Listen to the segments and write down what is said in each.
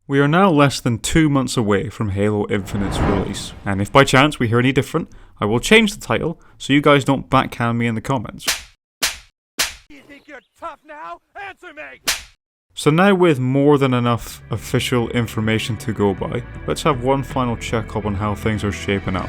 We are now less than 2 months away from Halo Infinite's release, and if by chance we hear any different, I will change the title so you guys don't backhand me in the comments. You think you're tough now? Answer me! So now with more than enough official information to go by, let's have one final check up on how things are shaping up.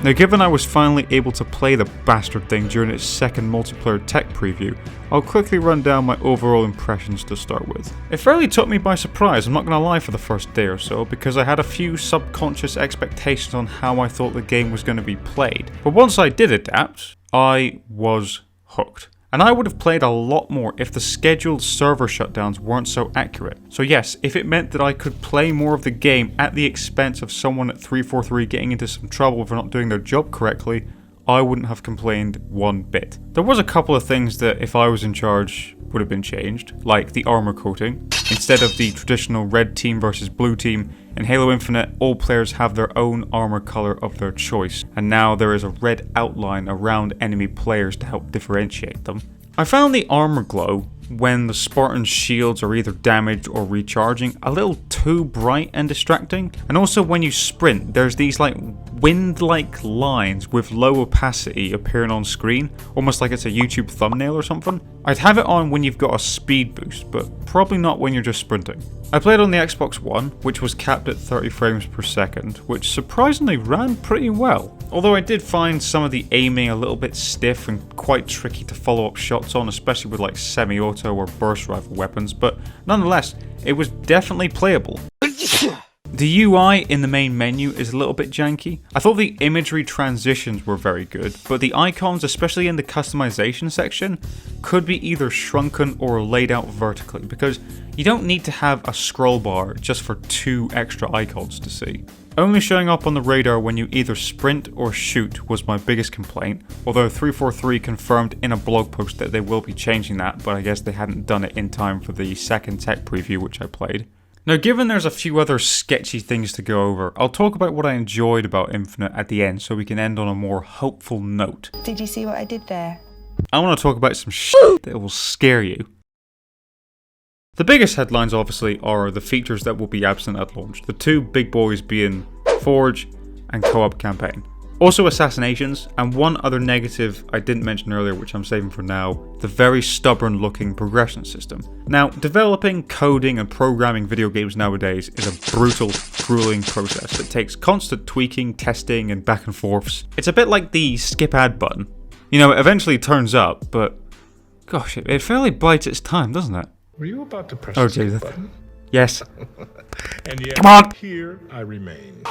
Now given I was finally able to play the bastard thing during its second multiplayer tech preview, I'll quickly run down my overall impressions to start with. It fairly took me by surprise, I'm not gonna lie, for the first day or so, because I had a few subconscious expectations on how I thought the game was going to be played. But once I did adapt, I was hooked. And I would have played a lot more if the scheduled server shutdowns weren't so accurate. So yes, if it meant that I could play more of the game at the expense of someone at 343 getting into some trouble for not doing their job correctly, I wouldn't have complained one bit. There was a couple of things that if I was in charge would have been changed, like the armor coating. Instead of the traditional red team versus blue team, in Halo Infinite all players have their own armor color of their choice, and now there is a red outline around enemy players to help differentiate them. I found the armor glow when the Spartan's shields are either damaged or recharging a little too bright and distracting, and also when you sprint there's these like wind-like lines with low opacity appearing on screen, almost like it's a YouTube thumbnail or something. I'd have it on when you've got a speed boost, but probably not when you're just sprinting. I played on the Xbox One, which was capped at 30 frames per second, which surprisingly ran pretty well. Although I did find some of the aiming a little bit stiff and quite tricky to follow up shots on, especially with like semi-auto or burst rifle weapons, but nonetheless, it was definitely playable. The UI in the main menu is a little bit janky. I thought the imagery transitions were very good, but the icons, especially in the customization section, could be either shrunken or laid out vertically, because you don't need to have a scroll bar just for 2 extra icons to see. Only showing up on the radar when you either sprint or shoot was my biggest complaint, although 343 confirmed in a blog post that they will be changing that, but I guess they hadn't done it in time for the second tech preview which I played. Now given there's a few other sketchy things to go over, I'll talk about what I enjoyed about Infinite at the end so we can end on a more hopeful note. Did you see what I did there? I want to talk about some shit that will scare you. The biggest headlines obviously are the features that will be absent at launch, the 2 big boys being Forge and co-op campaign. Also assassinations, and one other negative I didn't mention earlier which I'm saving for now, the very stubborn looking progression system. Now, developing, coding and programming video games nowadays is a brutal, grueling process that takes constant tweaking, testing and back and forths. It's a bit like the skip ad button. You know, it eventually turns up, but gosh, it fairly bites its time, doesn't it? Were you about to press Oh, the Jesus. button? Yes. And yet, Come on! here I remain.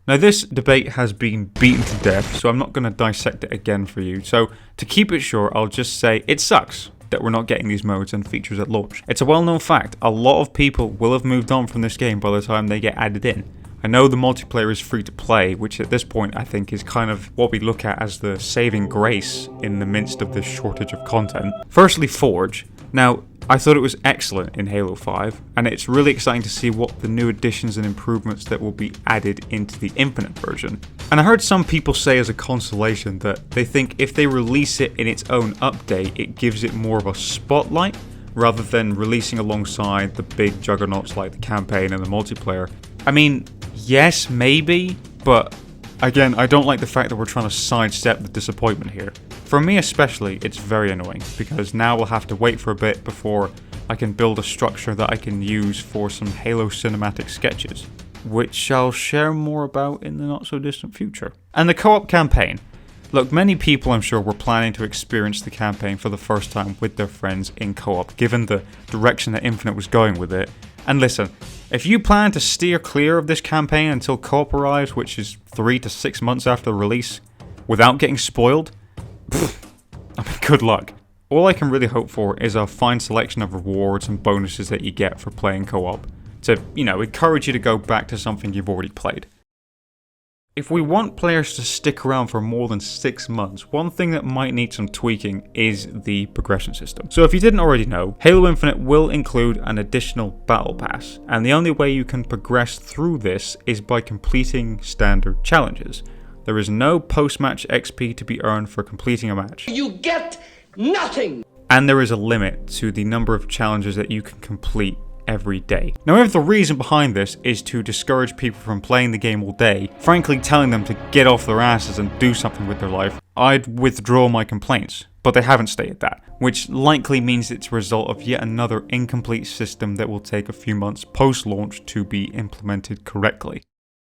Now this debate has been beaten to death, so I'm not going to dissect it again for you. So to keep it short, I'll just say it sucks that we're not getting these modes and features at launch. It's a well-known fact, a lot of people will have moved on from this game by the time they get added in. I know the multiplayer is free to play, which at this point I think is kind of what we look at as the saving grace in the midst of this shortage of content. Firstly, Forge. Now, I thought it was excellent in Halo 5, and it's really exciting to see what the new additions and improvements that will be added into the Infinite version. And I heard some people say as a consolation that they think if they release it in its own update, it gives it more of a spotlight, rather than releasing alongside the big juggernauts like the campaign and the multiplayer. I mean, yes, maybe, but again, I don't like the fact that we're trying to sidestep the disappointment here. For me especially, it's very annoying, because now we'll have to wait for a bit before I can build a structure that I can use for some Halo cinematic sketches, which I'll share more about in the not so distant future. And the co-op campaign. Look, many people I'm sure were planning to experience the campaign for the first time with their friends in co-op, given the direction that Infinite was going with it. And listen, if you plan to steer clear of this campaign until co-op arrives, which is 3 to 6 months after release, without getting spoiled, I mean, good luck. All I can really hope for is a fine selection of rewards and bonuses that you get for playing co-op, to, you know, encourage you to go back to something you've already played. If we want players to stick around for more than 6 months, one thing that might need some tweaking is the progression system. So if you didn't already know, Halo Infinite will include an additional battle pass, and the only way you can progress through this is by completing standard challenges. There is no post-match XP to be earned for completing a match. You get Nothing! And there is a limit to the number of challenges that you can complete every day. Now, if the reason behind this is to discourage people from playing the game all day, frankly telling them to get off their asses and do something with their life, I'd withdraw my complaints. But they haven't stated that, which likely means it's a result of yet another incomplete system that will take a few months post-launch to be implemented correctly.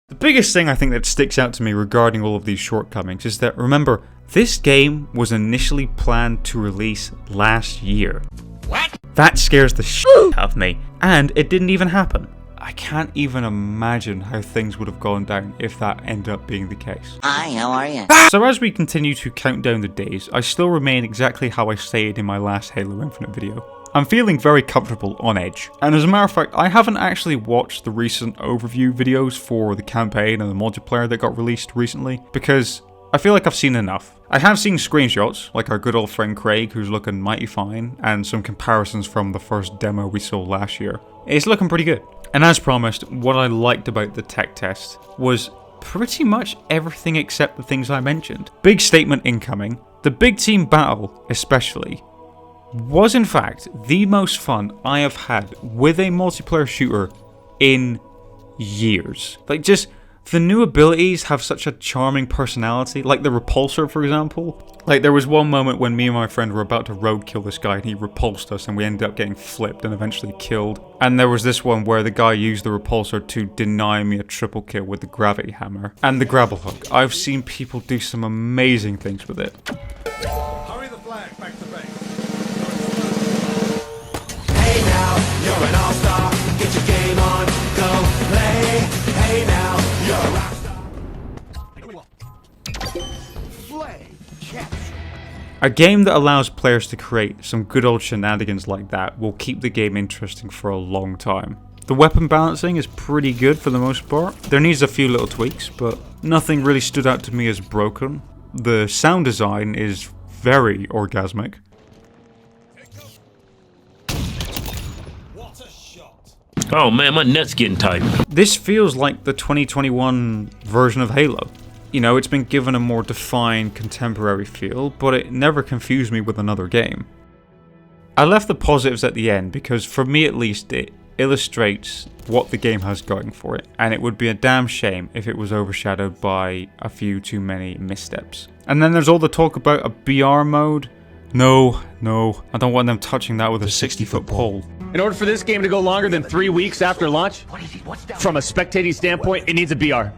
The biggest thing I think that sticks out to me regarding all of these shortcomings is that, remember, this game was initially planned to release last year. What? That scares the shit out of me, and it didn't even happen. I can't even imagine how things would have gone down if that ended up being the case. Hi, how are you? So as we continue to count down the days, I still remain exactly how I stated in my last Halo Infinite video. I'm feeling very comfortable on Edge, and as a matter of fact, I haven't actually watched the recent overview videos for the campaign and the multiplayer that got released recently, because I feel like I've seen enough. I have seen screenshots, like our good old friend Craig, who's looking mighty fine, and some comparisons from the first demo we saw last year. It's looking pretty good. And as promised, what I liked about the tech test was pretty much everything except the things I mentioned. Big statement incoming. The big team battle, especially, was in fact the most fun I have had with a multiplayer shooter in years. Like, just the new abilities have such a charming personality, like the repulsor, for example. Like, there was one moment when me and my friend were about to roadkill this guy and he repulsed us and we ended up getting flipped and eventually killed. And there was this one where the guy used the repulsor to deny me a triple kill with the gravity hammer. And the grapple hook. I've seen people do some amazing things with it. Hurry the flag back to base. Hey now, you're an all-star. Get your game on, go play. Hey now, you're a rock star. Flag capture. A game that allows players to create some good old shenanigans like that will keep the game interesting for a long time. The weapon balancing is pretty good for the most part. There needs a few little tweaks, but nothing really stood out to me as broken. The sound design is very orgasmic. Oh man, my net's getting tight. This feels like the 2021 version of Halo. You know, it's been given a more defined contemporary feel, but it never confused me with another game. I left the positives at the end because, for me at least, it illustrates what the game has going for it, and it would be a damn shame if it was overshadowed by a few too many missteps. And then there's all the talk about a BR mode. No, I don't want them touching that with a 60-foot pole. In order for this game to go longer than 3 weeks after launch, from a spectating standpoint, it needs a BR.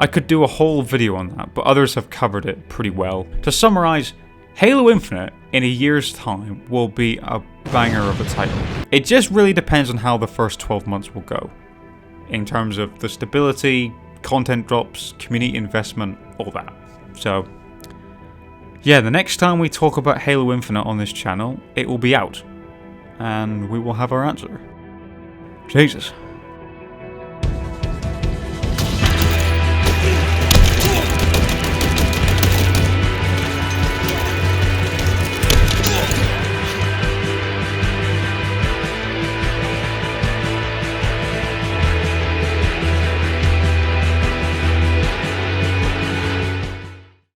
I could do a whole video on that, but others have covered it pretty well. To summarize, Halo Infinite in a year's time will be a banger of a title. It just really depends on how the first 12 months will go, in terms of the stability, content drops, community investment, all that. So yeah, the next time we talk about Halo Infinite on this channel, it will be out, and we will have our answer. Jesus.